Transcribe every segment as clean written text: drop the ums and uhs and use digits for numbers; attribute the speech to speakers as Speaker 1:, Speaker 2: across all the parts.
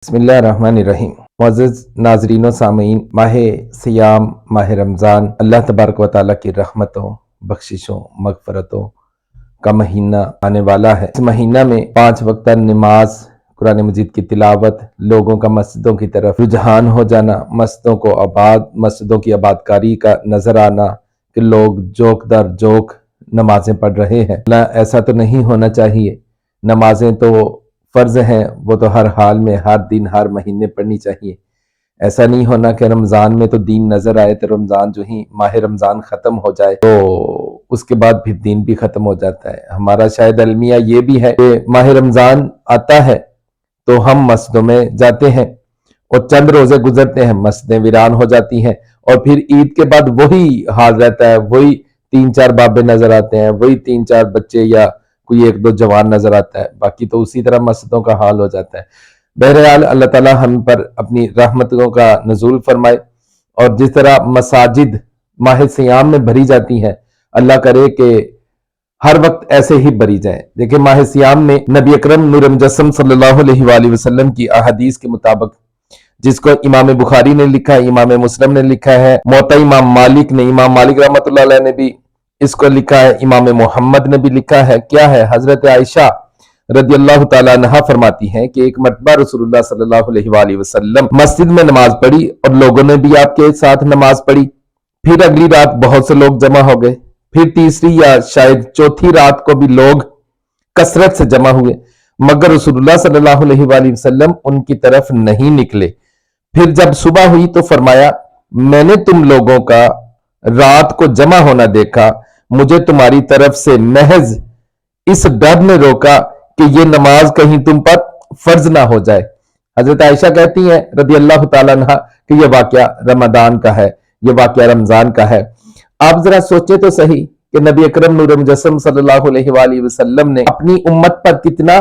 Speaker 1: बिस्मिल्लाहिर्रहमानिर्रहीम। मुअज़्ज़ज़ नाज़रीन व सामीन, माह सियाम माह रमज़ान अल्लाह तबारक व तआला की रहमतों, बख्शिशों, मग़फ़िरतों का महीना आने वाला है। इस महीना में 5 वक्त नमाज, कुरान मजीद की तिलावत, लोगों का मस्जिदों की तरफ रुझान हो जाना, मस्जिदों की आबादकारी का नजर आना कि लोग जोक दर जोक नमाजें पढ़ रहे हैं। ऐसा तो नहीं होना चाहिए। नमाजें तो फर्ज हैं, वो तो हर हाल में, हर दिन, हर महीने पढ़नी चाहिए। ऐसा नहीं होना कि रमज़ान में तो दीन नजर आए तो रमज़ान जो ही माह रमज़ान ख़त्म हो जाए तो उसके बाद फिर दीन भी ख़त्म हो जाता है। हमारा शायद अलमिया ये भी है कि माह रमज़ान आता है तो हम मस्जिदों में जाते हैं और चंद रोजे गुजरते हैं, मस्जिदें वीरान हो जाती हैं और फिर ईद के बाद वही हाल रहता है, वही 3-4 बाबे नजर आते हैं, वही 3-4 बच्चे या कोई 1-2 जवान नजर आता है, बाकी तो उसी तरह मस्जिदों का हाल हो जाता है। बहरहाल अल्लाह ताला हम पर अपनी रहमतों का नज़ूल फरमाए और जिस तरह मसाजिद माह सियाम में भरी जाती हैं, अल्लाह करे कि हर वक्त ऐसे ही भरी जाए। देखिए, माह सियाम में नबी अकरम नूर मुजस्सम सल्लल्लाहु अलैहि वसल्लम की अहादीस के मुताबिक, जिसको इमाम बुखारी ने लिखा है, इमाम मुस्लिम ने लिखा है, मोता इमाम मालिक रहमतुल्लाह अलैह ने भी इसको लिखा है, इमाम मोहम्मद ने भी लिखा है। क्या है? हजरत आयशा रदी अल्लाह तआला अन्हा फरमाती हैं कि एक मरतबा रसूलुल्लाह सल्लल्लाहु अलैहि वसल्लम मस्जिद में नमाज पढ़ी और लोगों ने भी आपके साथ नमाज पढ़ी। फिर अगली रात बहुत से लोग जमा हो गए, फिर तीसरी या शायद चौथी रात को भी लोग कसरत से जमा हुए, मगर रसूलुल्लाह सल्लल्लाहु अलैहि वसल्लम उनकी तरफ नहीं निकले। फिर जब सुबह हुई तो फरमाया, मैंने तुम लोगों का रात को जमा होना देखा, मुझे तुम्हारी तरफ से महज इस डर ने रोका कि ये नमाज कहीं तुम पर फर्ज ना हो जाए। हजरत आयशा कहती हैं रदी अल्लाह तआला अन्हा कि यह वाकया रमजान का है, यह वाकया रमजान का है। आप जरा सोचे तो सही कि नबी अकरम नूर मुजस्सम सल्लल्लाहु अलैहि वसल्लम ने अपनी उम्मत पर कितना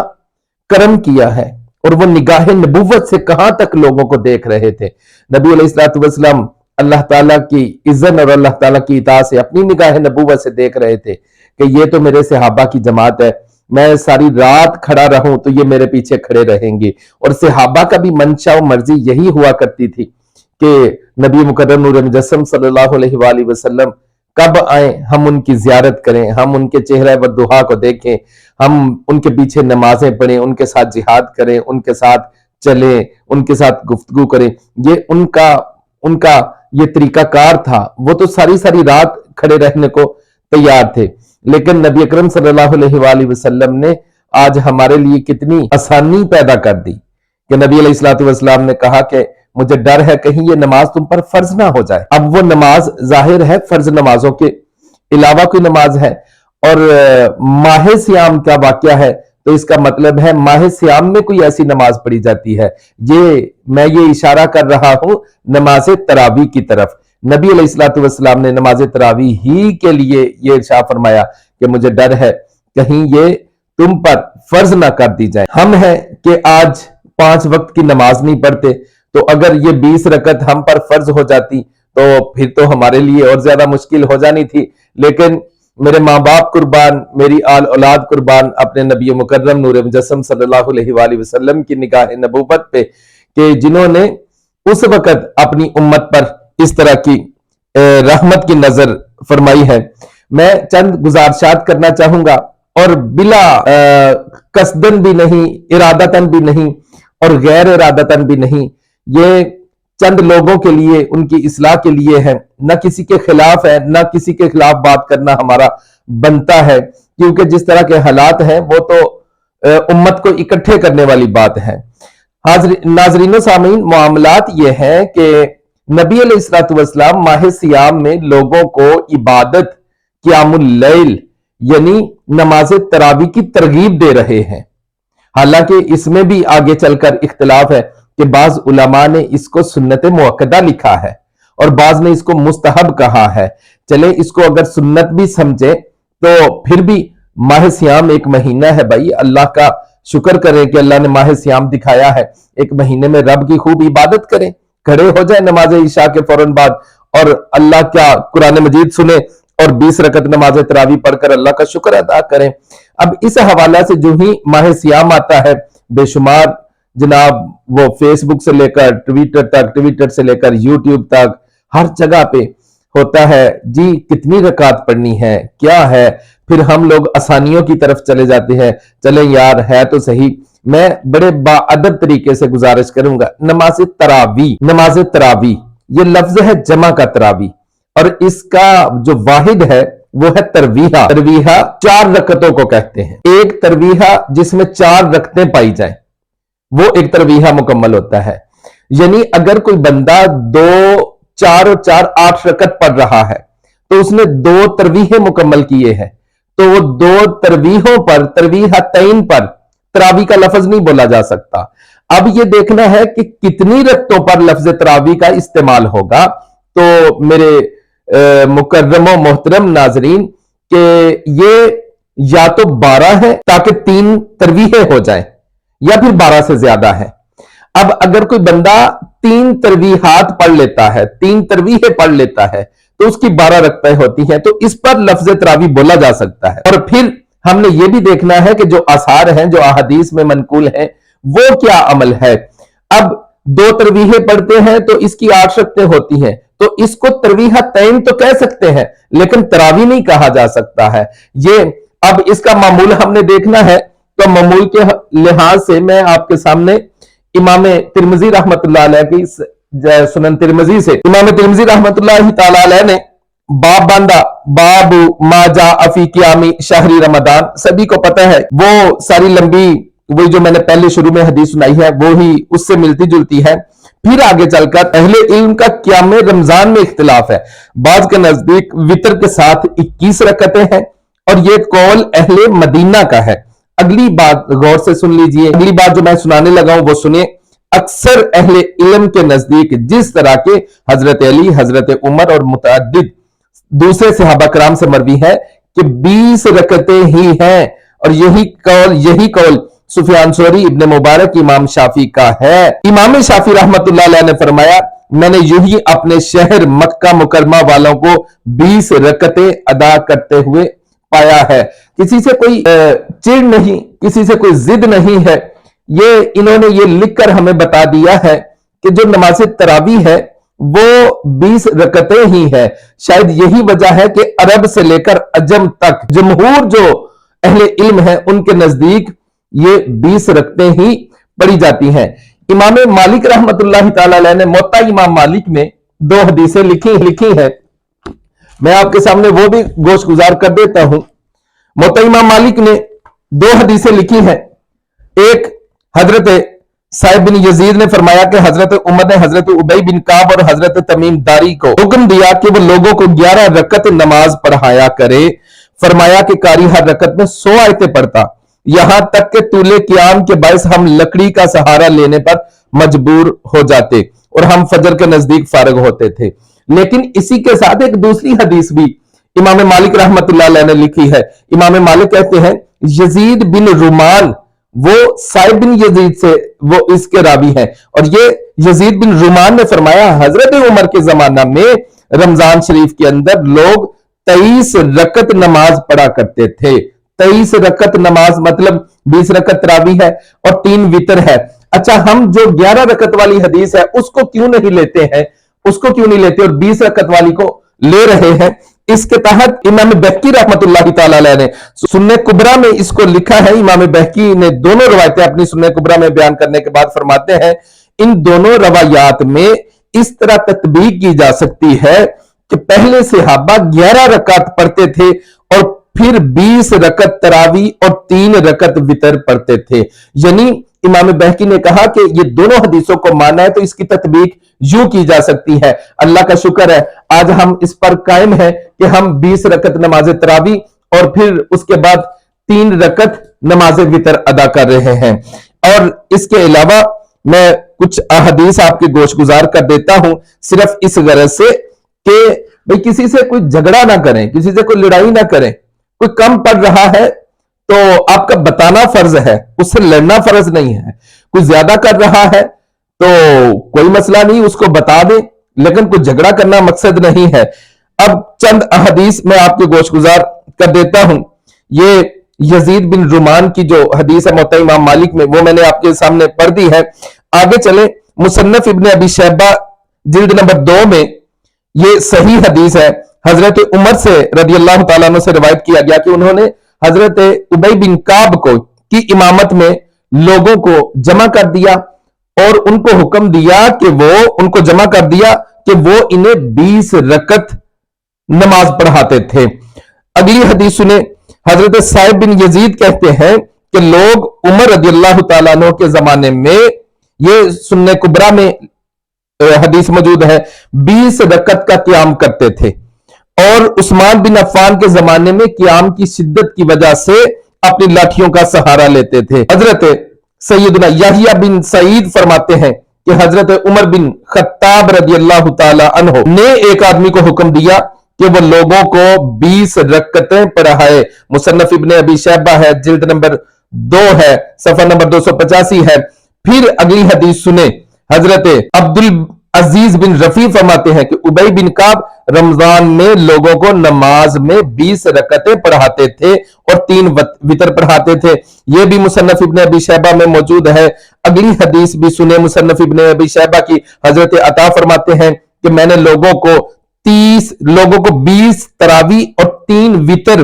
Speaker 1: करम किया है और वो निगाह नबुव्वत से कहां तक लोगों को देख रहे थे। नबी अलैहिस्सलातु वस्सलाम अल्लाह ताला की इज्जत और अल्लाह ताला की इताअत से अपनी निगाह नबुव्वत से देख रहे थे कि ये तो मेरे सहाबा की जमात है, मैं सारी रात खड़ा रहूं तो ये मेरे पीछे खड़े रहेंगे। और सहाबा का भी मंशा और मर्जी यही हुआ करती थी कि नबी मुकर्रम नूर मुजस्सम सल्लल्लाहु अलैहि वसल्लम कब आए, हम उनकी जियारत करें, हम उनके चेहरे व दुहा को देखें, हम उनके पीछे नमाजें पढ़ें, उनके साथ जिहाद करें, उनके साथ चलें, उनके साथ गुफ्तगू करें। ये उनका ये तरीकाकार था। वो तो सारी सारी रात खड़े रहने को तैयार थे, लेकिन नबी अकरम सल्लल्लाहु अलैहि वसल्लम ने आज हमारे लिए कितनी आसानी पैदा कर दी कि नबी अलैहिस्सलातु वस्सलाम ने कहा कि मुझे डर है कहीं ये नमाज तुम पर फर्ज ना हो जाए। अब वो नमाज जाहिर है फर्ज नमाजों के अलावा कोई नमाज है और माह सियाम का वाकया है, तो इसका मतलब है माह सियाम में कोई ऐसी नमाज पढ़ी जाती है। मैं ये इशारा कर रहा हूं नमाज तरावी की तरफ। नबी अलैहिस्सलातु वस्सलाम ने नमाज तरावी ही के लिए ये इरशाद फरमाया कि मुझे डर है कहीं ये तुम पर फर्ज ना कर दी जाए। हम हैं कि आज 5 वक्त की नमाज नहीं पढ़ते, तो अगर ये 20 रकत हम पर फर्ज हो जाती तो फिर तो हमारे लिए और ज्यादा मुश्किल हो जानी थी। लेकिन मेरे माँ बाप कुर्बान, मेरी आल औलाद कुर्बान अपने नबी मुकर्रम नूर मुजस्सम सल्लल्लाहु अलैहि वसल्लम की निगाह नबूवत पे कि जिन्होंने उस वक्त अपनी उम्मत पर इस तरह की रहमत की नजर फरमाई है। मैं चंद गुजारिशात करना चाहूंगा और बिला कसदन भी नहीं, इरादतन भी नहीं और गैर इरादतन भी नहीं, ये चंद लोगों के लिए, उनकी इस्लाह के लिए है, न किसी के खिलाफ है, न किसी के खिलाफ बात करना हमारा बनता है, क्योंकि जिस तरह के हालात हैं वो तो उम्मत को इकट्ठे करने वाली बात है। नाजरीन सामीन, मामलात ये है कि नबी अलैहिस्सलातु वस्सलाम माह सियाम में लोगों को इबादत क़ियामुल लैल यानी नमाज तरावी की तरगीब दे रहे हैं। हालांकि इसमें भी आगे चलकर इख्तिलाफ है कि बाज उलमा ने इसको सुन्नत मुअक्कदा लिखा है और बाज ने इसको मुस्तहब कहा है। चले इसको अगर सुन्नत भी समझे तो फिर भी माह सियाम एक महीना है भाई, अल्लाह का शुक्र करें कि अल्लाह ने माह सियाम दिखाया है। एक महीने में रब की खूब इबादत करें, खड़े हो जाए नमाज इशा के फौरन बाद और अल्लाह का कुरान मजीद सुने और 20 रकत नमाज तरावी पढ़कर अल्लाह का शुक्र अदा करें। अब इस हवाला से जो ही माह सियाम आता है, बेशुमार जनाब वो फेसबुक से लेकर ट्विटर तक, ट्विटर से लेकर यूट्यूब तक, हर जगह पे होता है जी कितनी रकात पढ़नी है, क्या है। फिर हम लोग आसानियों की तरफ चले जाते हैं, चले यार है तो सही। मैं बड़े बाअदब तरीके से गुजारिश करूंगा, नमाज तरावी ये लफ्ज है जमा का तरावी, और इसका जो वाहिद है वो है तरवीहा। तरवीहा 4 रकतों को कहते हैं। एक तरवीहा जिसमें 4 रकतें पाई जाए वो एक तरवीहा मुकम्मल होता है। यानी अगर कोई बंदा 2, 4 और 4 8 रकत पढ़ रहा है तो उसने 2 तरवीहें मुकम्मल किए हैं, तो वो 2 तरवीहों पर, तरवीहा तैन पर तरावी का लफ्ज नहीं बोला जा सकता। अब ये देखना है कि कितनी रकतों पर लफ्ज तरावी का इस्तेमाल होगा। तो मेरे मुकर्रमो मोहतरम नाजरीन के ये या तो 12 है ताकि 3 तरवीहें हो जाएं, या फिर 12 से ज्यादा है। अब अगर कोई बंदा 3 तरवीहात पढ़ लेता है, 3 तरवीहें पढ़ लेता है, तो उसकी 12 रकतें होती हैं, तो इस पर लफ्ज तरावी बोला जा सकता है। और फिर हमने ये भी देखना है कि जो आसार हैं, जो अहादीस में मनकूल हैं, वो क्या अमल है। अब 2 तरवीहें पढ़ते हैं तो इसकी 8 रकतें होती हैं, तो इसको तरवीहा तैन तो कह सकते हैं, लेकिन तरावी नहीं कहा जा सकता है। ये अब इसका मामूल हमने देखना है, तो मामूल के लिहाज से मैं आपके सामने इमाम तिरमिजी रहमतुल्लाह अलैह की सुनन तिरमिजी से इमाम तिरमिजी रहमतुल्लाह तआला अलैह ने बाब बांधा, बाबू माजा अफी कियामी शहरी रमदान। सभी को पता है वो सारी लंबी, वही जो मैंने पहले शुरू में हदीस सुनाई है वो ही उससे मिलती जुलती है। फिर आगे चलकर अहले इल्म का क़याम रमजान में इख्तिलाफ है। बाज के नजदीक वितर के साथ 21 रकतें हैं, और ये कौल अहले मदीना का है। अगली बात गौर से सुन लीजिए, अगली बात जो मैं सुनाने लगा हूं वो सुनिए। अक्सर अहले इल्म के नजदीक जिस तरह के हजरत अली, हजरत उमर और मुतअद्दिद दूसरे सहाबा कराम से मरवी है कि 20 रकतें ही हैं, और यही कौल सुफियान सौरी, इब्ने मुबारक, इमाम शाफी का है। इमाम शाफी रहमतुल्लाह अलैह ने फरमाया, मैंने यूं ही अपने शहर मक्का मुकरमा वालों को 20 रकतें अदा करते हुए पाया है। किसी से कोई चिढ़ नहीं, किसी से कोई जिद नहीं है। ये इन्होंने ये लिखकर हमें बता दिया है कि जो नमाज तरावी है वो 20 रकतें ही है। शायद यही वजह है कि अरब से लेकर अजम तक जमहूर जो अहले इल्म है उनके नजदीक ये 20 रकतें ही पढ़ी जाती हैं। इमाम मालिक रहमतुल्लाह तआला अलैह ने मोत्ता इमाम मालिक में 2 हदीसें लिखी है। मैं आपके सामने वो भी गोश गुजार कर देता हूं। मोत्ता इमाम मालिक ने 2 हदीसें लिखी हैं। एक हजरत साहिब बिन यजीद ने फरमाया कि हजरत उमर ने हजरत उबई बिन काब और हजरत तमीम दारी को हुक्म दिया कि वो लोगों को 11 रकत नमाज पढ़ाया करे। फरमाया कि कारी हर रकत में 100 आयतें पढ़ता, यहां तक कि तूले क़याम के बायस हम लकड़ी का सहारा लेने पर मजबूर हो जाते और हम फजर के नजदीक फारग होते थे। लेकिन इसी के साथ एक दूसरी हदीस भी इमाम मालिक रहमतुल्लाह अलैह ने लिखी है। इमाम मालिक कहते हैं यजीद बिन रुमान, वो साहिब बिन यजीद से वो इसके रावी हैं, और ये यजीद बिन रुमान ने फरमाया हजरत उमर के जमाना में रमजान शरीफ के अंदर लोग 23 रकत नमाज पढ़ा करते थे। 23 रकत नमाज मतलब 20 रकत तरावी है और 3 वितर है। अच्छा, हम जो 11 रकत वाली हदीस है उसको क्यों नहीं लेते हैं, उसको क्यों नहीं लेते और 20 रकत वाली को ले रहे हैं। इसके तहत इमाम बहकी रहमतुल्लाह तआला अलैह ने सुन्ने कुबरा में इसको लिखा है। इमाम बहकी ने दोनों रवायतें अपनी सुन्ने कुबरा में बयान करने के बाद फरमाते हैं, इन दोनों रवायात में इस तरह तत्बीक की जा सकती है कि पहले सहाबा 11 रकात पढ़ते थे और फिर 20 रकत तरावी और 3 रकत वितर पढ़ते थे। यानी इमाम बहकी ने कहा कि ये दोनों हदीसों को माना है तो इसकी तत्बीक यूं की जा सकती है। अल्लाह का शुक्र है आज हम इस पर कायम है कि हम 20 रकत नमाज तरावी और फिर उसके बाद 3 रकत नमाज वितर अदा कर रहे हैं। और इसके अलावा मैं कुछ अहदीस आपके गोश गुजार कर देता हूं, सिर्फ इस गरज से कि भाई किसी से कोई झगड़ा ना करें, किसी से कोई लड़ाई ना करें। कोई कम पढ़ रहा है तो आपका बताना फर्ज है, उससे लड़ना फर्ज नहीं है। कोई ज्यादा कर रहा है तो कोई मसला नहीं, उसको बता दें, लेकिन कोई झगड़ा करना मकसद नहीं है। अब चंद अहदीस मैं आपके गोश गुजार कर देता हूं। ये यजीद बिन रुमान की जो हदीस है मुवत्ता इमाम मालिक में, वो मैंने आपके सामने पढ़ दी है। आगे चले, मुसन्नफ इब्ने अबी शैबा जिल्द नंबर 2 में ये सही हदीस है, हजरत उमर से रदी अल्लाह तआला अन्हु से रिवायत किया गया कि उन्होंने हजरत उबई बिन काब को की इमामत में लोगों को जमा कर दिया और उनको हुक्म दिया कि वो इन्हें 20 रकत नमाज पढ़ाते थे। अगली हदीस सुने, हजरत साहिब बिन यजीद कहते हैं कि लोग उमर रदी अल्लाह तआला अन्हु के जमाने में, ये सुन्ने कुबरा में हदीस मौजूद है, 20 रकत का क़याम करते थे और उस्मान बिन अफ़्फ़ान के जमाने में क़याम की शिद्दत की वजह से अपनी लाठियों का सहारा लेते थे। हजरत सैयदना यहया बिन सईद फरमाते हैं कि हजरत उमर बिन खत्ताब रदी अल्लाह तआला अन्हु ने एक आदमी को हुक्म दिया कि वो लोगों को 20 रकतें पढ़ाए। मुसन्नफ इब्ने अबी शैबा है, जिल्द नंबर 2 है, सफा नंबर 285 है। फिर अगली हदीस सुने, हजरत अब्दुल अजीज बिन रफी फरमाते हैं कि उबई बिन काब रमजान में लोगों को नमाज में 20 रकतें पढ़ाते थे और 3 वितर पढ़ाते थे। यह भी मुसन्नफ इब्ने अबी शैबा में मौजूद है। अगली हदीस भी सुने, मुसन्नफ इब्ने अबी शैबा की, हजरत अता फरमाते हैं कि मैंने लोगों को 20 तरावी और 3 वितर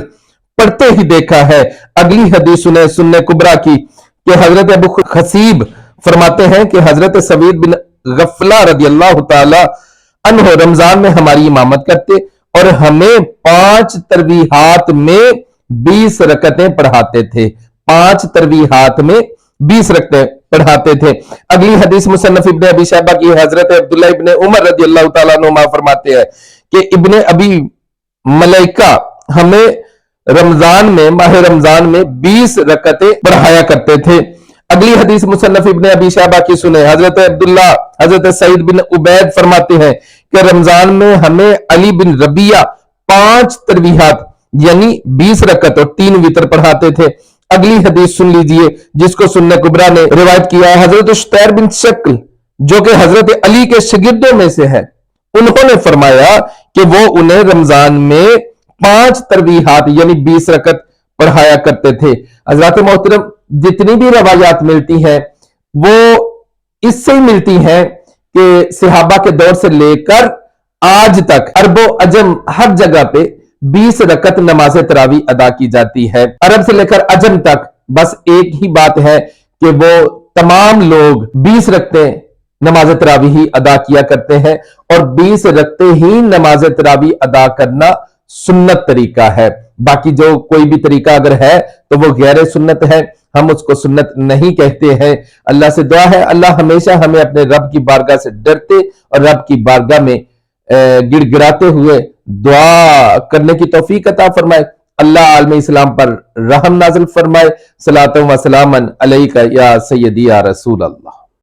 Speaker 1: पढ़ते ही देखा है। अगली हदीस सुने, सुन्ने कुबरा की, कि हजरत अबू खसीब फरमाते हैं कि हजरत सवीद बिन गफला रदी अल्लाह तआला अन्हु रमजान में हमारी इमामत करते और हमें 5 तरवीहात में 20 रकतें पढ़ाते थे। 5 तरवीहात में 20 रकतें पढ़ाते थे। अगली हदीस मुसन्नफ इब्ने अबी शैबा की, हजरत अब्दुल्लाह इब्ने उमर रदी अल्लाह तआला अन्हुमा फरमाते हैं कि इब्ने अबी मलाइका हमें माह रमजान में 20 रकतें पढ़ाया करते थे। अगली हदीस मुसन्नफ इब्ने अबी शैबा की सुने, हजरत सईद बिन उबैद फरमाते हैं कि रमजान में हमें अली बिन रबिया 5 तरवीहात यानी 20 रकत और 3 वितर पढ़ाते थे। अगली हदीस सुन लीजिए, जिसको सुन्ने कुबरा ने रिवायत किया है, हजरत शुतैर बिन शक्ल जो कि हजरत अली के शागिर्दों में से है, उन्होंने फरमाया कि वो उन्हें रमजान में 5 तरवीहात यानी 20 रकत पढ़ाया करते थे। हजरत मोहतरम, जितनी भी रवायात मिलती हैं वो इससे ही मिलती हैं कि सहाबा के दौर से लेकर आज तक अरबो अजम हर जगह पे 20 रकत नमाज तरावी अदा की जाती है। अरब से लेकर अजम तक बस एक ही बात है कि वो तमाम लोग 20 रकतें नमाज तरावी ही अदा किया करते हैं और 20 रकतें ही नमाज तरावी अदा करना सुन्नत तरीका है। बाकी जो कोई भी तरीका अगर है तो वो गैर सुन्नत है, हम उसको सुन्नत नहीं कहते हैं। अल्लाह से दुआ है अल्लाह हमेशा हमें अपने रब की बारगाह से डरते और रब की बारगाह में गिड़गिड़ाते हुए दुआ करने की तौफीक अता फरमाए। अल्लाह आलम इस्लाम पर रहम नाज़िल फरमाए। सलातो व सलामन अलैका या सय्यदी या रसूल अल्लाह।